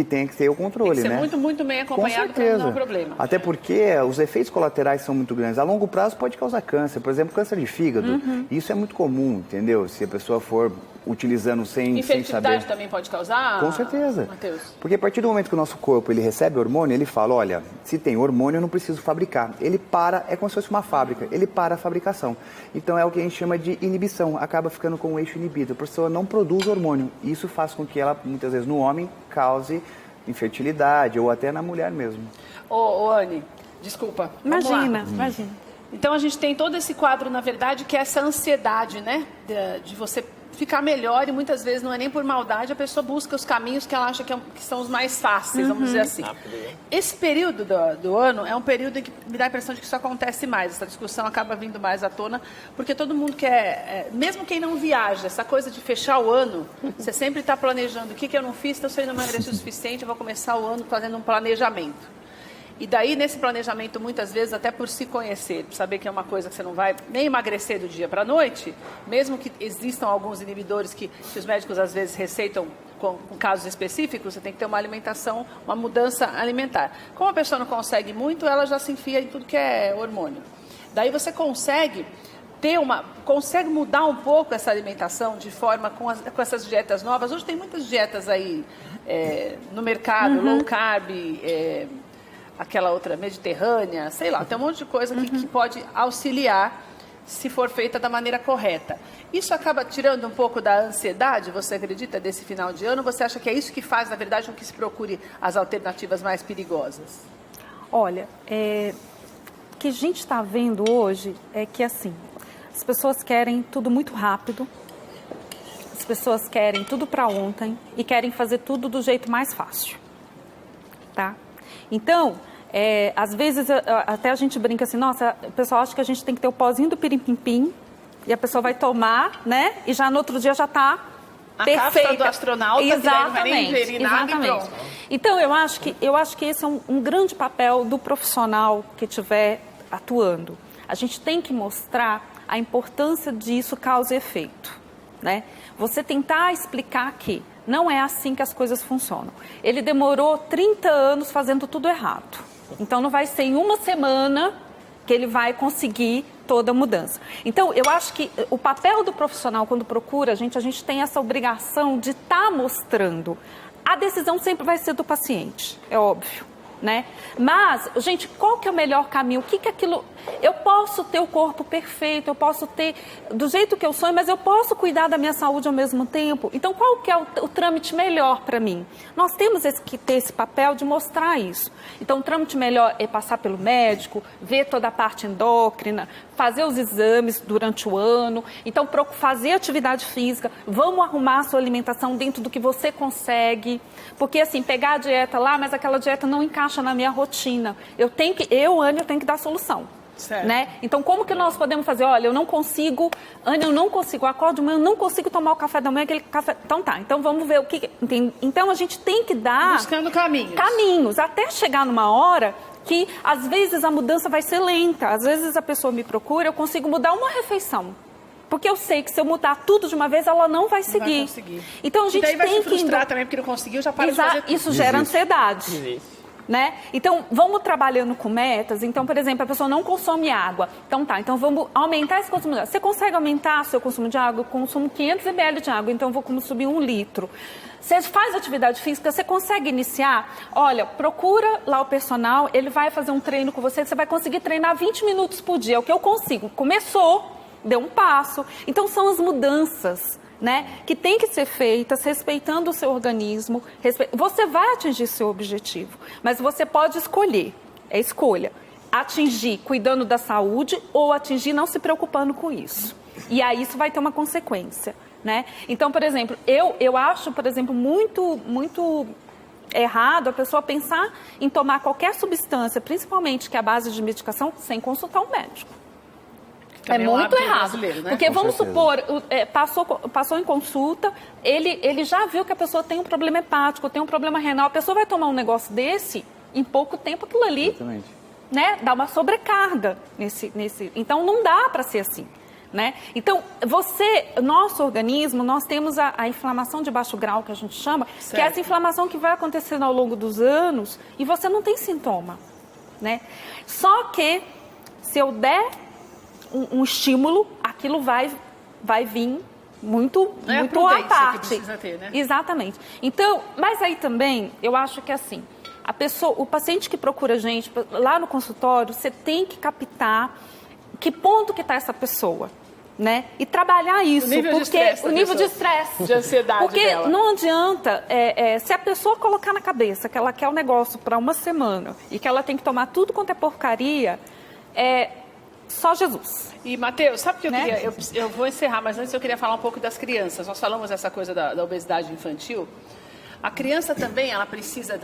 tem que ter o controle, tem que ser né? muito, muito bem acompanhado para não dar um problema. Até porque os efeitos colaterais são muito grandes. A longo prazo pode causar câncer, por exemplo, câncer de fígado. Isso é muito comum, entendeu? Se a pessoa for utilizando sem saber. Infertilidade também pode causar? Com certeza. Matheus? Porque a partir do momento que o nosso corpo ele recebe hormônio, ele fala, olha, se tem hormônio eu não preciso fabricar. Ele para, é como se fosse uma fábrica, ele para a fabricação. Então é o que a gente chama de inibição, acaba ficando com o eixo inibido. A pessoa não produz hormônio. Isso faz com que ela, muitas vezes no homem, cause infertilidade ou até na mulher mesmo. Ô Anne, desculpa. Imagina. Então a gente tem todo esse quadro, na verdade, que é essa ansiedade, né? De você ficar melhor e muitas vezes não é nem por maldade, a pessoa busca os caminhos que ela acha que são os mais fáceis, vamos dizer assim. Esse período do ano é um período em que me dá a impressão de que isso acontece mais, essa discussão acaba vindo mais à tona, porque todo mundo quer, mesmo quem não viaja, essa coisa de fechar o ano, você sempre está planejando o que eu não fiz, então se eu não emagreci o suficiente, eu vou começar o ano fazendo um planejamento. E daí, nesse planejamento, muitas vezes, até por se conhecer, por saber que é uma coisa que você não vai nem emagrecer do dia para a noite, mesmo que existam alguns inibidores que os médicos, às vezes, receitam com casos específicos, você tem que ter uma alimentação, uma mudança alimentar. Como a pessoa não consegue muito, ela já se enfia em tudo que é hormônio. Daí você consegue mudar um pouco essa alimentação de forma com essas dietas novas. Hoje tem muitas dietas aí no mercado, low carb, aquela outra mediterrânea, sei lá, tem um monte de coisa que pode auxiliar se for feita da maneira correta. Isso acaba tirando um pouco da ansiedade, você acredita, desse final de ano? Você acha que é isso que faz, na verdade, com que se procure as alternativas mais perigosas? Olha, o que a gente está vendo hoje é que, assim, as pessoas querem tudo muito rápido, as pessoas querem tudo para ontem e querem fazer tudo do jeito mais fácil, tá? Então, às vezes até a gente brinca assim, nossa, o pessoal acha que a gente tem que ter o pozinho do pirim-pim-pim e a pessoa vai tomar, né? E já no outro dia já está perfeita. A cápsula do astronauta, exatamente. Então, eu acho que esse é um grande papel do profissional que estiver atuando. A gente tem que mostrar a importância disso causa e efeito, né? Você tentar explicar que não é assim que as coisas funcionam. Ele demorou 30 anos fazendo tudo errado. Então, não vai ser em uma semana que ele vai conseguir toda a mudança. Então, eu acho que o papel do profissional, quando procura a gente tem essa obrigação de estar mostrando. A decisão sempre vai ser do paciente, é óbvio, né? Mas, gente, qual que é o melhor caminho? O que é aquilo? Eu posso ter o corpo perfeito, eu posso ter do jeito que eu sou, mas eu posso cuidar da minha saúde ao mesmo tempo. Então, qual que é o trâmite melhor para mim? Nós temos que ter esse papel de mostrar isso. Então, o trâmite melhor é passar pelo médico, ver toda a parte endócrina, fazer os exames durante o ano. Então, fazer atividade física, vamos arrumar a sua alimentação dentro do que você consegue. Porque, assim, pegar a dieta lá, mas aquela dieta não encaixa na minha rotina. Anne, eu tenho que dar solução. Certo. Né? Então, como que nós podemos fazer? Olha, eu não consigo, Anne, eu não consigo, acordo de manhã, eu não consigo tomar o café da manhã, aquele café... Então tá, então vamos ver o que... Então, a gente tem que dar... Buscando caminhos. Caminhos, até chegar numa hora que, às vezes, a mudança vai ser lenta. Às vezes, a pessoa me procura, eu consigo mudar uma refeição. Porque eu sei que se eu mudar tudo de uma vez, ela não vai seguir. Não vai conseguir. Então, a gente e daí vai tem se frustrar também, porque não conseguiu, já para de fazer tudo. Isso gera ansiedade. Né? Então, vamos trabalhando com metas. Então, por exemplo, a pessoa não consome água. Então, então vamos aumentar esse consumo de água. Você consegue aumentar o seu consumo de água? Eu consumo 500 ml de água, então eu vou consumir 1 litro. Você faz atividade física, você consegue iniciar? Olha, procura lá o personal, ele vai fazer um treino com você, você vai conseguir treinar 20 minutos por dia, é o que eu consigo. Começou, deu um passo. Então, são as mudanças, né, que tem que ser feitas respeitando o seu organismo. Você vai atingir seu objetivo, mas você pode escolher, é escolha, atingir cuidando da saúde ou atingir não se preocupando com isso. E aí isso vai ter uma consequência, né? Então, por exemplo, eu acho, por exemplo, muito errado a pessoa pensar em tomar qualquer substância, principalmente que é a base de medicação, sem consultar um médico. É muito errado, né? Porque vamos supor, passou em consulta, ele já viu que a pessoa tem um problema hepático, tem um problema renal, a pessoa vai tomar um negócio desse, em pouco tempo aquilo ali, né, dá uma sobrecarga então não dá para ser assim, né? Então, nosso organismo, nós temos a inflamação de baixo grau, que a gente chama, certo, que é essa inflamação que vai acontecendo ao longo dos anos e você não tem sintoma, né? Só que, se eu der um estímulo, aquilo vai vir muito à parte. Que precisa ter, né? Exatamente. Então, mas aí também, eu acho que assim, o paciente que procura a gente lá no consultório, você tem que captar que ponto que está essa pessoa, né? E trabalhar isso, o nível de estresse, de ansiedade porque dela. Não adianta, se a pessoa colocar na cabeça que ela quer um negócio para uma semana e que ela tem que tomar tudo quanto é porcaria, só Jesus. E, Matheus, sabe o que eu queria? Eu vou encerrar, mas antes eu queria falar um pouco das crianças. Nós falamos essa coisa da obesidade infantil. A criança também, ela precisa,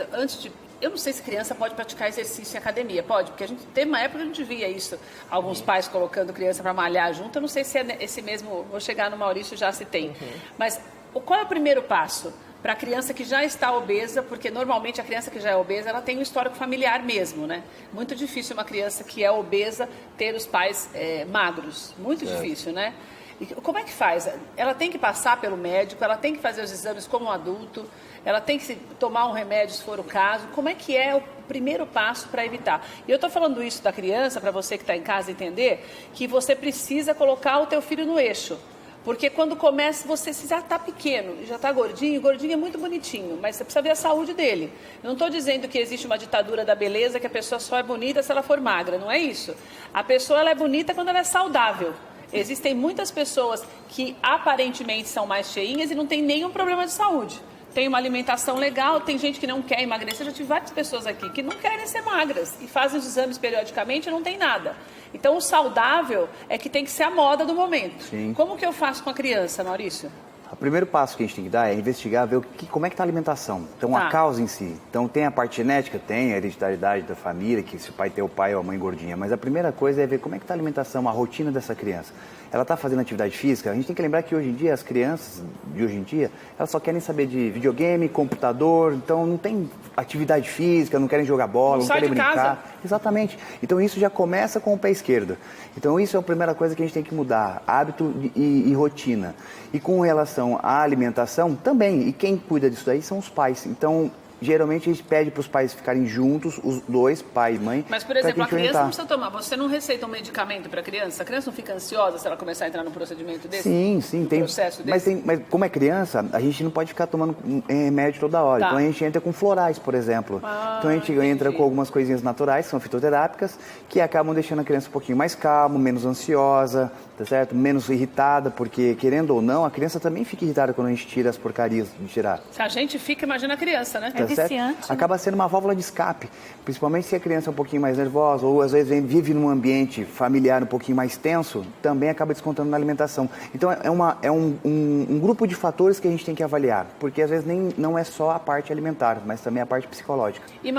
eu não sei se criança pode praticar exercício em academia. Pode, porque teve uma época que a gente via isso. Alguns pais colocando criança para malhar junto. Eu não sei se é esse mesmo, vou chegar no Maurício, já se tem. Mas qual é o primeiro passo para a criança que já está obesa? Porque normalmente a criança que já é obesa, ela tem um histórico familiar mesmo, né? Muito difícil uma criança que é obesa ter os pais magros. Muito difícil, né? E como é que faz? Ela tem que passar pelo médico, ela tem que fazer os exames como um adulto, ela tem que tomar um remédio se for o caso. Como é que é o primeiro passo para evitar? E eu estou falando isso da criança, para você que está em casa entender, que você precisa colocar o teu filho no eixo. Porque quando começa, você já está pequeno, já está gordinho é muito bonitinho, mas você precisa ver a saúde dele. Eu não estou dizendo que existe uma ditadura da beleza, que a pessoa só é bonita se ela for magra, não é isso. A pessoa ela é bonita quando ela é saudável. Existem muitas pessoas que aparentemente são mais cheinhas e não tem nenhum problema de saúde. Tem uma alimentação legal, tem gente que não quer emagrecer. Eu já tive várias pessoas aqui que não querem ser magras e fazem os exames periodicamente e não tem nada. Então, o saudável é que tem que ser a moda do momento. Sim. Como que eu faço com a criança, Maurício? O primeiro passo que a gente tem que dar é investigar, ver como é que está a alimentação. Então, a causa em si. Então, tem a parte genética, tem a hereditariedade da família, que se o pai tem o pai ou a mãe gordinha. Mas a primeira coisa é ver como é que está a alimentação, a rotina dessa criança. Ela está fazendo atividade física? A gente tem que lembrar que hoje em dia, as crianças de hoje em dia, elas só querem saber de videogame, computador, então não tem atividade física, não querem jogar bola, não querem brincar. Casa. Exatamente. Então isso já começa com o pé esquerdo. Então isso é a primeira coisa que a gente tem que mudar, hábito e rotina. E com relação à alimentação, também. E quem cuida disso daí são os pais. Então, geralmente a gente pede para os pais ficarem juntos, os dois, pai e mãe. Mas, por exemplo, a criança orientar. não precisa tomar. Você não receita um medicamento para a criança? A criança não fica ansiosa se ela começar a entrar num procedimento desse? Sim, tem. Processo desse? Mas como é criança, a gente não pode ficar tomando remédio toda hora. Tá. Então a gente entra com florais, por exemplo. Então a gente entra com algumas coisinhas naturais, que são fitoterápicas, que acabam deixando a criança um pouquinho mais calma, menos ansiosa, tá certo? Menos irritada, porque querendo ou não, a criança também fica irritada quando a gente tira as porcarias de tirar. Se a gente fica, imagina a criança, né? Tá certo? viciante, né? Acaba sendo uma válvula de escape, principalmente se a criança é um pouquinho mais nervosa ou às vezes vive num ambiente familiar um pouquinho mais tenso, também acaba descontando na alimentação. Então é um grupo de fatores que a gente tem que avaliar, porque às vezes não é só a parte alimentar, mas também a parte psicológica. E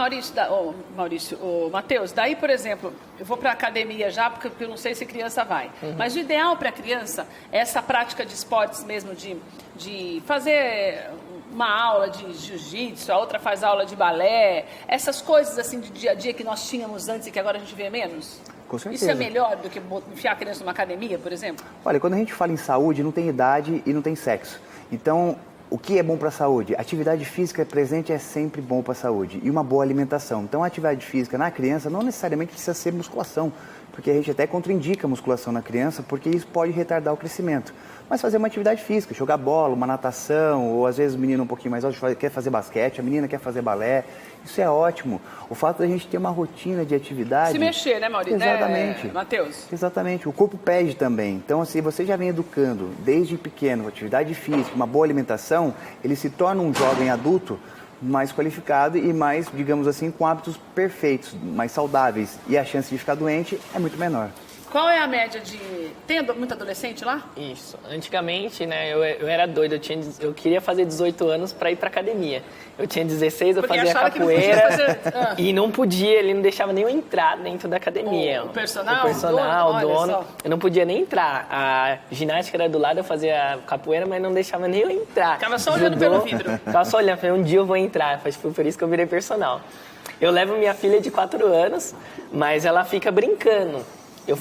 Matheus, daí, por exemplo, eu vou para a academia já, porque eu não sei se criança vai, mas o ideal para a criança é essa prática de esportes mesmo, de fazer uma aula de jiu-jitsu, a outra faz aula de balé, essas coisas assim de dia a dia que nós tínhamos antes e que agora a gente vê menos? Com certeza. Isso é melhor do que enfiar a criança numa academia, por exemplo? Olha, quando a gente fala em saúde, não tem idade e não tem sexo. Então, o que é bom para a saúde? Atividade física presente é sempre bom para a saúde e uma boa alimentação. Então, a atividade física na criança não necessariamente precisa ser musculação, porque a gente até contraindica a musculação na criança, porque isso pode retardar o crescimento. Mas fazer uma atividade física, jogar bola, uma natação, ou às vezes o menino um pouquinho mais alto quer fazer basquete, a menina quer fazer balé, isso é ótimo. O fato da gente ter uma rotina de atividade... Se mexer, né, Maurício? Exatamente. Né, Matheus? Exatamente, o corpo pede também. Então, se você já vem educando desde pequeno, atividade física, uma boa alimentação, ele se torna um jovem adulto mais qualificado e mais, digamos assim, com hábitos perfeitos, mais saudáveis. E a chance de ficar doente é muito menor. Qual é a média de... Tem muito adolescente lá? Isso. Antigamente, né, eu era doido, eu queria fazer 18 anos para ir para academia. Eu tinha 16, eu Porque fazia achava que não capoeira podia fazer... e não podia, ele não deixava nem eu entrar dentro da academia. O personal, o dono, olha só. eu não podia nem entrar. A ginástica era do lado, eu fazia capoeira, mas não deixava nem eu entrar. Ficava só olhando pelo vidro. Ficava só olhando, falei, um dia eu vou entrar. Foi por isso que eu virei personal. Eu levo minha filha de 4 anos, mas ela fica brincando. Eu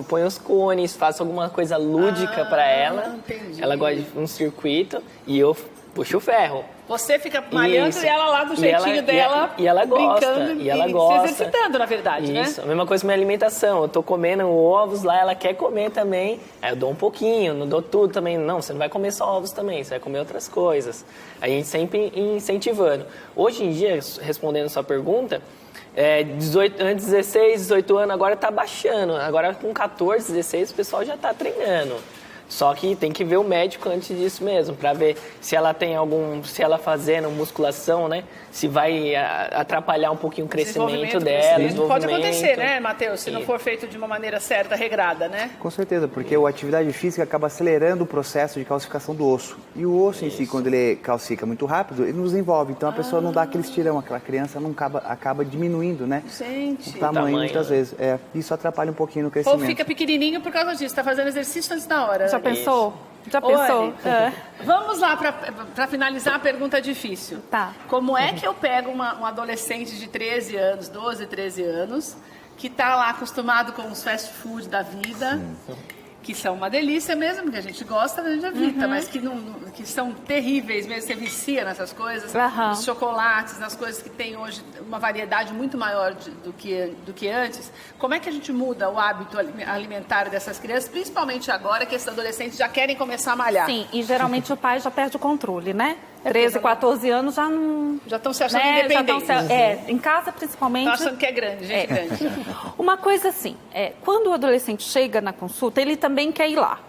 ponho os cones, faço alguma coisa lúdica para ela. Entendi. Ela gosta de um circuito e eu puxo o ferro. Você fica malhando Isso. e ela lá do jeitinho dela, e ela gosta, brincando e ela gosta. se exercitando, na verdade, Isso. né? A mesma coisa com a minha alimentação. Eu tô comendo ovos lá, ela quer comer também. Aí eu dou um pouquinho, não dou tudo também. Não, você não vai comer só ovos também, você vai comer outras coisas. A gente sempre incentivando. Hoje em dia, respondendo a sua pergunta, antes 16, 18 anos, agora tá baixando. Agora com 14, 16, o pessoal já tá treinando. Só que tem que ver o médico antes disso mesmo, para ver se ela tem se ela fazendo musculação, né, se vai atrapalhar um pouquinho o crescimento dela, desenvolvimento. Pode acontecer, né, Matheus, se não for feito de uma maneira certa, regrada, né? Com certeza, porque a atividade física acaba acelerando o processo de calcificação do osso. E o osso em si, quando ele calcifica muito rápido, ele nos envolve. Então a pessoa não dá aquele estirão, aquela criança não acaba diminuindo, né? Gente. O tamanho muitas vezes. Isso atrapalha um pouquinho no crescimento. Ou fica pequenininho por causa disso, tá fazendo exercício antes da hora. Já pensou? Já pensou? Vamos lá para finalizar a pergunta difícil. Tá. Como é que eu pego um adolescente de 13 anos, 12, 13 anos, que está lá acostumado com os fast food da vida, que são uma delícia mesmo, que a gente gosta, a gente evita, mas que são terríveis mesmo, você vicia nessas coisas, nos chocolates, nas coisas que tem hoje uma variedade muito maior do que antes. Como é que a gente muda o hábito alimentar dessas crianças, principalmente agora que esses adolescentes já querem começar a malhar? Sim, e geralmente o pai já perde o controle, né? 13, 14 anos já não... Já estão se achando independentes. Em casa principalmente... Estão achando que é grande, gente grande. Uma coisa assim, quando o adolescente chega na consulta, ele também quer ir lá.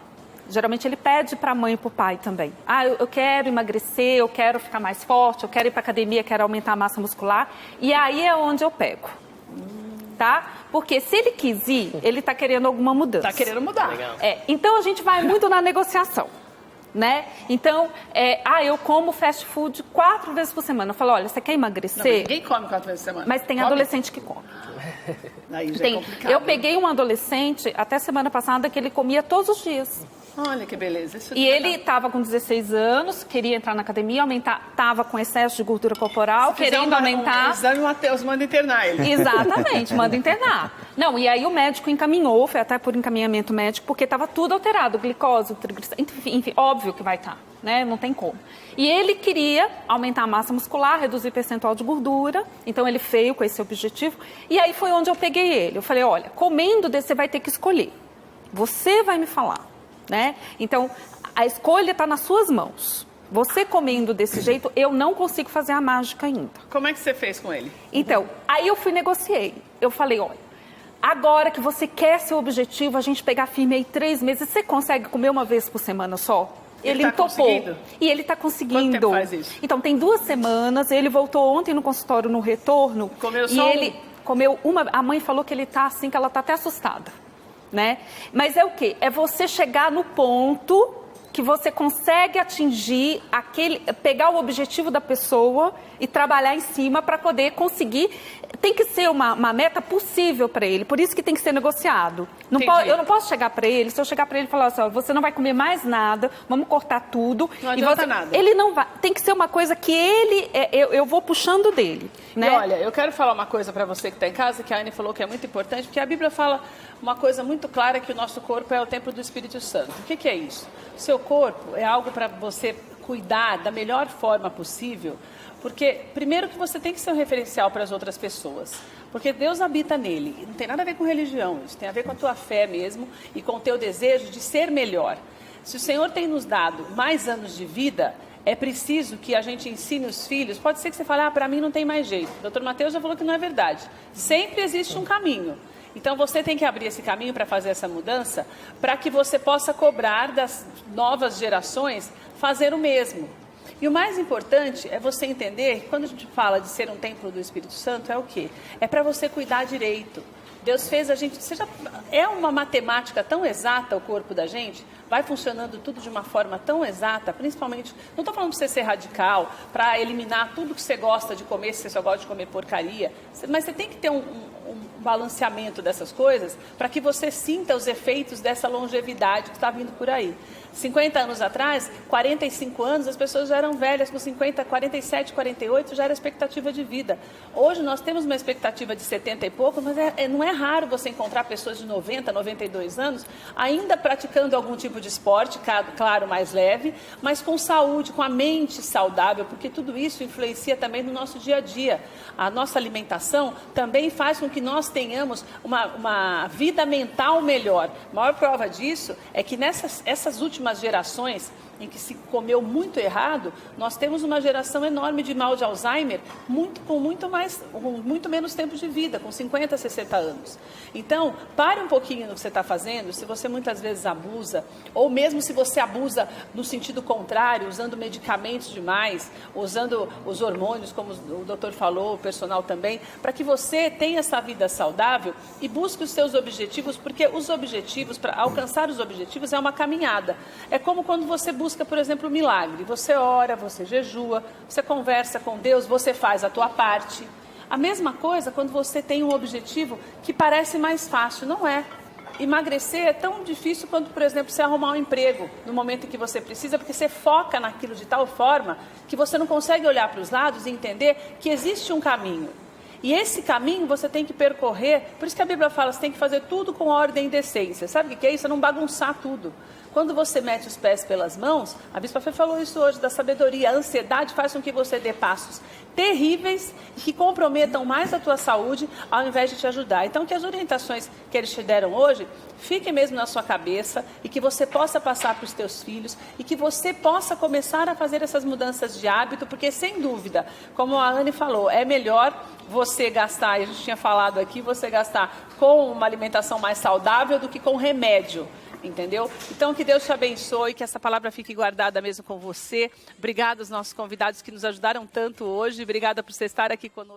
Geralmente ele pede para a mãe e para o pai também. Eu quero emagrecer, eu quero ficar mais forte, eu quero ir para academia, quero aumentar a massa muscular. E aí é onde eu pego. Tá? Porque se ele quis ir, ele está querendo alguma mudança. Está querendo mudar. Então a gente vai muito na negociação. Né? Então, eu como fast food 4 vezes por semana. Eu falo, olha, você quer emagrecer? Não, ninguém come 4 vezes por semana. Mas tem adolescente que come. Aí já é complicado. Eu peguei um adolescente, até semana passada, que ele comia todos os dias. Olha que beleza. Isso E ele estava com 16 anos, queria entrar na academia, estava com excesso de gordura corporal, querendo aumentar. Um exame, o Matheus manda internar ele. Exatamente, manda internar. Não, e aí o médico encaminhou, foi até por encaminhamento médico, porque estava tudo alterado, glicose, triglicerídeos, enfim, óbvio que vai estar, né? Não tem como. E ele queria aumentar a massa muscular, reduzir o percentual de gordura, então ele veio com esse objetivo. E aí foi onde eu peguei ele. Eu falei, olha, comendo desse você vai ter que escolher. Você vai me falar, né? Então, a escolha está nas suas mãos. Você comendo desse jeito, eu não consigo fazer a mágica ainda. Como é que você fez com ele? Então, aí eu negociei. Eu falei, olha, agora que você quer seu objetivo, a gente pegar firme aí 3 meses, você consegue comer uma vez por semana só? Ele tá topou. conseguindo? E ele está conseguindo. Quanto tempo faz isso? Então, tem 2 semanas, ele voltou ontem no consultório no retorno. Comeu e só ele comeu uma. A mãe falou que ele está assim, que ela está até assustada, né? Mas é o quê? É você chegar no ponto que você consegue atingir pegar o objetivo da pessoa e trabalhar em cima para poder conseguir. Tem que ser uma meta possível para ele, por isso que tem que ser negociado. Eu não posso chegar para ele, se eu chegar para ele e falar assim, ó, você não vai comer mais nada, vamos cortar tudo. Não adianta nada. Ele não vai. Tem que ser uma coisa que eu vou puxando dele. Né? E olha, eu quero falar uma coisa para você que está em casa, que a Anne falou que é muito importante, porque a Bíblia fala uma coisa muito clara, que o nosso corpo é o templo do Espírito Santo. O que é isso? O seu corpo é algo para você cuidar da melhor forma possível, porque primeiro que você tem que ser um referencial para as outras pessoas, porque Deus habita nele, não tem nada a ver com religião, isso tem a ver com a tua fé mesmo e com o teu desejo de ser melhor. Se o Senhor tem nos dado mais anos de vida, é preciso que a gente ensine os filhos. Pode ser que você fale, para mim não tem mais jeito. O Dr. Matheus já falou que não é verdade. Sempre existe um caminho. Então, você tem que abrir esse caminho para fazer essa mudança, para que você possa cobrar das novas gerações fazer o mesmo. E o mais importante é você entender que quando a gente fala de ser um templo do Espírito Santo, é o quê? É para você cuidar direito. Deus fez a gente... É uma matemática tão exata o corpo da gente, vai funcionando tudo de uma forma tão exata, principalmente... Não estou falando para você ser radical, para eliminar tudo que você gosta de comer, se você só gosta de comer porcaria, mas você tem que ter um balanceamento dessas coisas para que você sinta os efeitos dessa longevidade que está vindo por aí. 50 anos atrás, 45 anos, as pessoas já eram velhas, com 50, 47, 48 já era expectativa de vida. Hoje nós temos uma expectativa de 70 e pouco, mas não é raro você encontrar pessoas de 90, 92 anos ainda praticando algum tipo de esporte, claro, mais leve, mas com saúde, com a mente saudável, porque tudo isso influencia também no nosso dia a dia. A nossa alimentação também faz com que nós tenhamos uma vida mental melhor. A maior prova disso é que essas últimas gerações em que se comeu muito errado, nós temos uma geração enorme de mal de Alzheimer, com muito menos tempo de vida, com 50, 60 anos. Então, pare um pouquinho no que você está fazendo, se você muitas vezes abusa, ou mesmo se você abusa no sentido contrário, usando medicamentos demais, usando os hormônios, como o doutor falou, o personal também, para que você tenha essa vida saudável e busque os seus objetivos, porque os objetivos, para alcançar os objetivos, é uma caminhada. É como quando você busca, por exemplo, o milagre. Você ora, você jejua, você conversa com Deus, você faz a tua parte. A mesma coisa quando você tem um objetivo que parece mais fácil, não é. Emagrecer é tão difícil quanto, por exemplo, você arrumar um emprego no momento em que você precisa, porque você foca naquilo de tal forma que você não consegue olhar para os lados e entender que existe um caminho. E esse caminho você tem que percorrer, por isso que a Bíblia fala, você tem que fazer tudo com ordem e decência. Sabe o que é isso? É não bagunçar tudo. Quando você mete os pés pelas mãos, a Bispa Fê falou isso hoje, da sabedoria, a ansiedade faz com que você dê passos terríveis e que comprometam mais a tua saúde ao invés de te ajudar. Então, que as orientações que eles te deram hoje fiquem mesmo na sua cabeça e que você possa passar para os teus filhos e que você possa começar a fazer essas mudanças de hábito, porque sem dúvida, como a Anne falou, é melhor você gastar, a gente tinha falado aqui, você gastar com uma alimentação mais saudável do que com remédio. Entendeu? Então, que Deus te abençoe, que essa palavra fique guardada mesmo com você. Obrigada aos nossos convidados que nos ajudaram tanto hoje. Obrigada por você estar aqui conosco.